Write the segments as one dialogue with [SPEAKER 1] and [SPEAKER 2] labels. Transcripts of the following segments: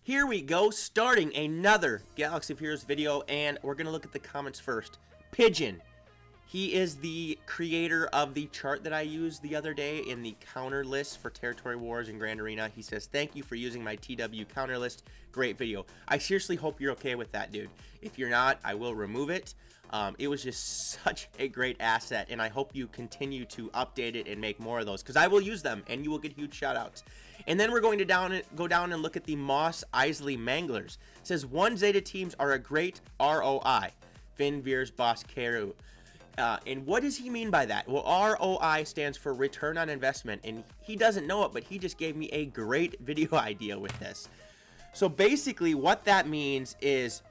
[SPEAKER 1] Here we go, starting another Galaxy of Heroes video, and we're going to look at the comments first. Pigeon. He is the creator of the chart that I used the other day in the counter list for Territory Wars and Grand Arena. He says, thank you for using my TW counter list. Great video. I seriously hope you're okay with that, dude. If you're not, I will remove it. It was just such a great asset, and I hope you continue to update it and make more of those, because I will use them, and you will get huge shout-outs. And then we're going to go down and look at the Moss Isley Manglers. It says, 1 Zeta teams are a great ROI. Finn, Veers, Boss, Karu. And what does he mean by that? Well, ROI stands for return on investment, and he doesn't know it, but he just gave me a great video idea with this. So basically what that means is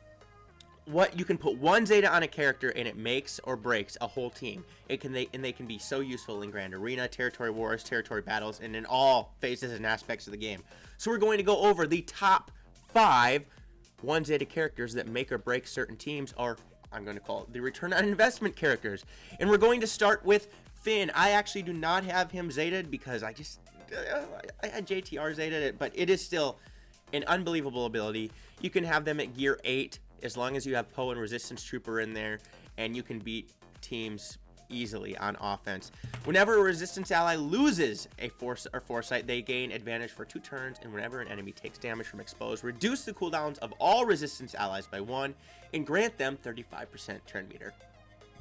[SPEAKER 1] what you can put 1 Zeta on a character and it makes or breaks a whole team. They can be so useful in Grand Arena, Territory Wars, Territory Battles, and in all phases and aspects of the game. So we're going to go over the top 5 1 Zeta characters that make or break certain teams, or I'm going to call it the return on investment characters. And we're going to start with Finn. I actually do not have him Zetaed because I had JTR Zetaed, but it is still an unbelievable ability. You can have them at gear 8 as long as you have Poe and Resistance Trooper in there, and you can beat teams easily on offense. Whenever a Resistance ally loses a Foresight, they gain advantage for 2 turns, and whenever an enemy takes damage from Exposed, reduce the cooldowns of all Resistance allies by 1, and grant them 35% turn meter.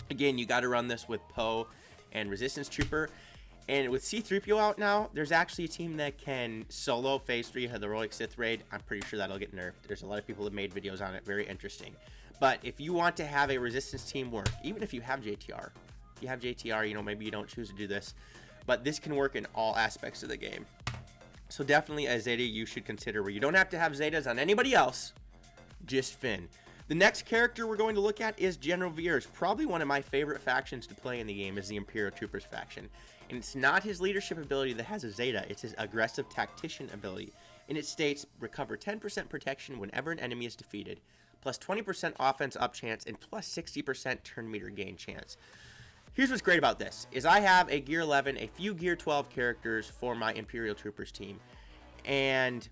[SPEAKER 1] Again, you got to run this with Poe and Resistance Trooper. And with C-3PO out now, there's actually a team that can solo Phase 3 of the Heroic Sith Raid. I'm pretty sure that'll get nerfed. There's a lot of people that made videos on it. Very interesting. But if you want to have a Resistance team work, even if you have JTR, maybe you don't choose to do this, but this can work in all aspects of the game. So definitely a Zeta you should consider, where you don't have to have Zetas on anybody else, just Finn. The next character we're going to look at is General Veers. Probably one of my favorite factions to play in the game is the Imperial Troopers faction. And it's not his leadership ability that has a Zeta, it's his aggressive tactician ability. And it states, recover 10% protection whenever an enemy is defeated, plus 20% offense up chance, and plus 60% turn meter gain chance. Here's what's great about this, is I have a Gear 11, a few Gear 12 characters for my Imperial Troopers team. And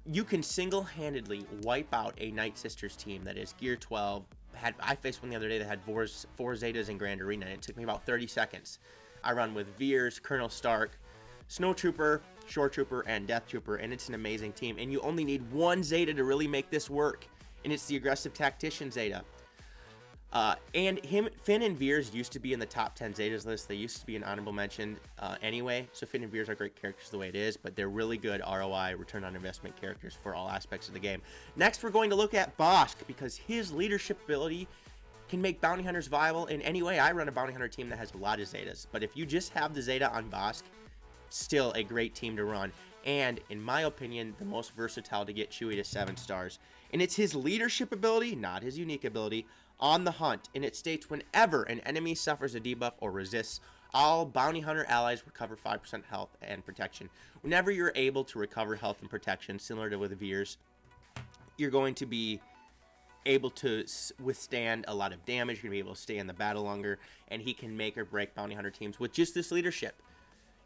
[SPEAKER 1] you can single-handedly wipe out a Night Sisters team that is Gear 12. I faced one the other day that had 4 Zetas in Grand Arena, and it took me about 30 seconds. I run with Veers, Colonel Stark, Snow Trooper, Shore Trooper, and Death Trooper, and it's an amazing team. And you only need 1 Zeta to really make this work, and it's the aggressive tactician Zeta. Finn and Veers used to be in the top 10 Zetas list. They used to be an honorable mention anyway, so Finn and Veers are great characters the way it is, but they're really good ROI, return on investment characters for all aspects of the game. Next, we're going to look at Bosk, because his leadership ability can make bounty hunters viable in any way. I run a bounty hunter team that has a lot of Zetas, but if you just have the Zeta on Bosk, still a great team to run, and in my opinion, the most versatile to get Chewie to 7 stars. And it's his leadership ability, not his unique ability, on the hunt, and it states, whenever an enemy suffers a debuff or resists, all bounty hunter allies recover 5% health and protection. Whenever you're able to recover health and protection, similar to with Veers, you're going to be able to withstand a lot of damage. You're going to be able to stay in the battle longer, and he can make or break bounty hunter teams with just this leadership.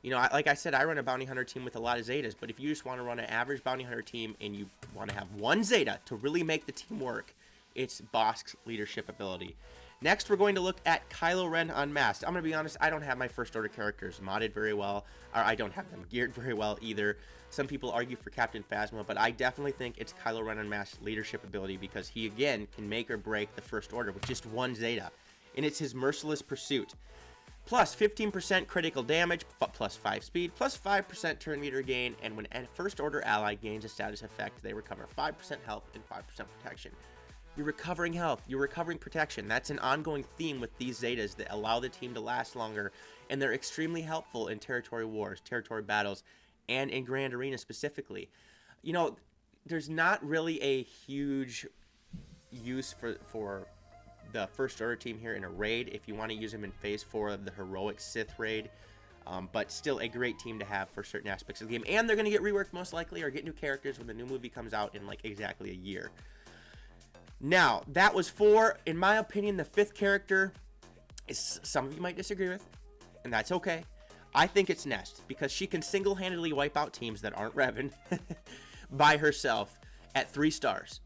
[SPEAKER 1] You know, like I said, I run a bounty hunter team with a lot of Zetas, but if you just want to run an average bounty hunter team and you want to have 1 Zeta to really make the team work, it's Bosk's leadership ability. Next, we're going to look at Kylo Ren Unmasked. I'm going to be honest, I don't have my First Order characters modded very well, or I don't have them geared very well either. Some people argue for Captain Phasma, but I definitely think it's Kylo Ren Unmasked leadership ability, because he, again, can make or break the First Order with just 1 Zeta. And it's his Merciless Pursuit. Plus 15% critical damage, plus 5 speed, plus 5% turn meter gain, and when a First Order ally gains a status effect, they recover 5% health and 5% protection. You're recovering health, you're recovering protection. That's an ongoing theme with these Zetas that allow the team to last longer, and they're extremely helpful in Territory Wars, Territory Battles, and in Grand Arena specifically. You know, there's not really a huge use for the First Order team here in a raid if you want to use them in Phase 4 of the Heroic Sith Raid. But still a great team to have for certain aspects of the game. And they're going to get reworked most likely, or get new characters when the new movie comes out in like exactly a year. Now, that was in my opinion, the 5th character is, some of you might disagree with, and that's okay. I think it's Nest, because she can single-handedly wipe out teams that aren't Revan by herself. at 3 stars.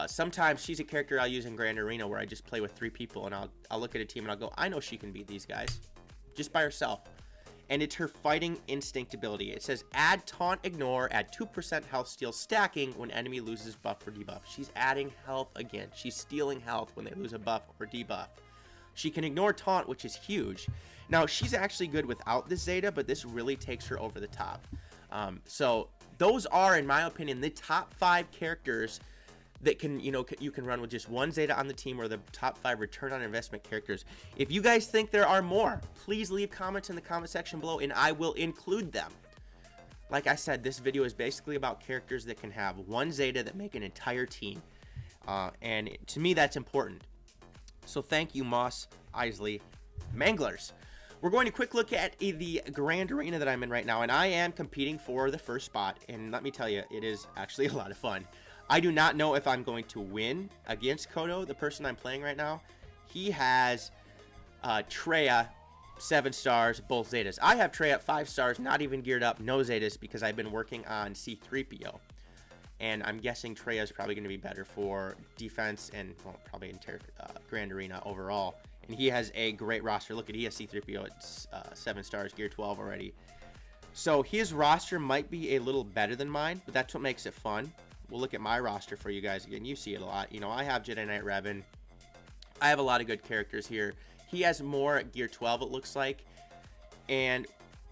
[SPEAKER 1] Sometimes she's a character I'll use in Grand Arena where I just play with 3 people, and I'll look at a team and I'll go, I know she can beat these guys just by herself. And it's her fighting instinct ability. It says add taunt ignore, add 2% health steal stacking when enemy loses buff or debuff. She's adding health again. She's stealing health when they lose a buff or debuff. She can ignore taunt, which is huge. Now, she's actually good without this Zeta, but this really takes her over the top. So those are, in my opinion, the top 5 characters that can, you can run with just one Zeta on the team, or the top 5 return on investment characters. If you guys think there are more, please leave comments in the comment section below and I will include them. Like I said, this video is basically about characters that can have one Zeta that make an entire team. And to me, that's important. So thank you, Moss Isley Manglers. We're going to quick look at the Grand Arena that I'm in right now, and I am competing for the first spot. And let me tell you, it is actually a lot of fun. I do not know if I'm going to win against Kodo, the person I'm playing right now. He has Treya, 7 stars, both Zetas. I have Treya at 5 stars, not even geared up, no Zetas, because I've been working on C3PO. And I'm guessing Treya is probably going to be better for defense and, well, probably in Grand Arena overall. And he has a great roster. Look at, he has C3PO at 7 stars, gear 12 already. So his roster might be a little better than mine, but that's what makes it fun. We'll look at my roster for you guys again. You see it a lot. I have Jedi Knight Revan. I have a lot of good characters here. He has more at gear 12, it looks like. And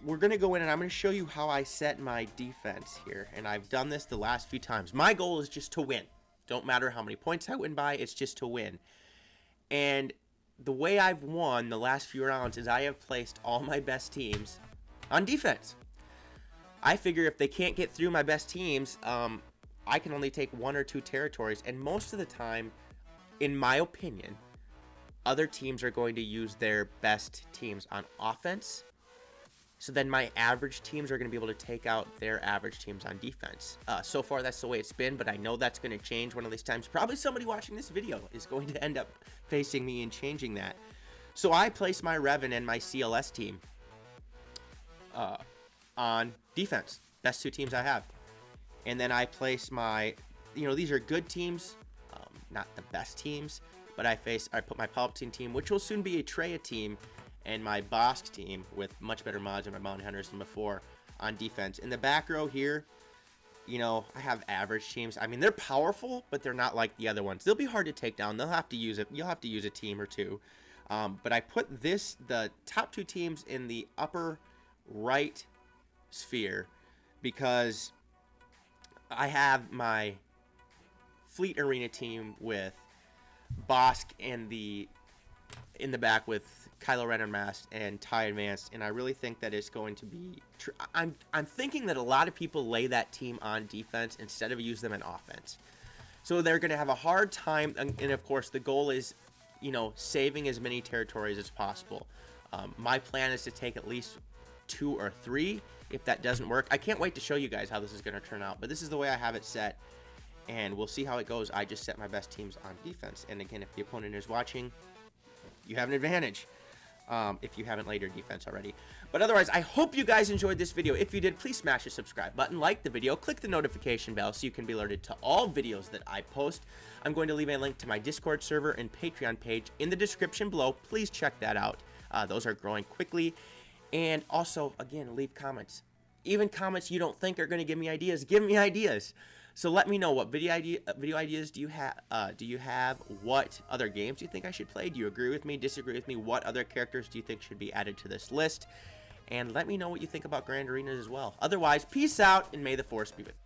[SPEAKER 1] we're going to go in and I'm going to show you how I set my defense here. And I've done this the last few times. My goal is just to win. Don't matter how many points I win by, it's just to win. And the way I've won the last few rounds is I have placed all my best teams on defense. I figure if they can't get through my best teams, I can only take 1 or 2 territories, and most of the time, in my opinion, other teams are going to use their best teams on offense, so then my average teams are going to be able to take out their average teams on defense. So far, that's the way it's been, but I know that's going to change one of these times. Probably somebody watching this video is going to end up facing me and changing that. So I place my Revan and my CLS team on defense. Best 2 teams I have. And then I place my, these are good teams, not the best teams, but I put my Palpatine team, which will soon be a Treya team, and my Bosk team with much better mods than my Bounty Hunters than before on defense. In the back row here, I have average teams. I mean, they're powerful, but they're not like the other ones. They'll be hard to take down. You'll have to use a team or 2. But I put the top 2 teams in the upper right sphere because I have my Fleet Arena team with Bosk and in the back with Kylo Ren Unmasked and TIE Advanced, and I really think that it's going to be I'm thinking that a lot of people lay that team on defense instead of use them in offense. So they're going to have a hard time, and of course the goal is, saving as many territories as possible. My plan is to take at least 2 or 3. If that doesn't work, I can't wait to show you guys how this is going to turn out, but this is the way I have it set, and we'll see how it goes. I just set my best teams on defense, and again, if the opponent is watching, you have an advantage if you haven't laid your defense already. But otherwise, I hope you guys enjoyed this video. If you did, please smash the subscribe button, like the video, click the notification bell so you can be alerted to all videos that I post. I'm going to leave a link to my Discord server and Patreon page in the description below. Please check that out. Those are growing quickly. And also, again, leave comments. Even comments you don't think are going to give me ideas. Give me ideas. So let me know what video ideas do you have? What other games do you think I should play? Do you agree with me? Disagree with me? What other characters do you think should be added to this list? And let me know what you think about Grand Arenas as well. Otherwise, peace out, and may the Force be with you.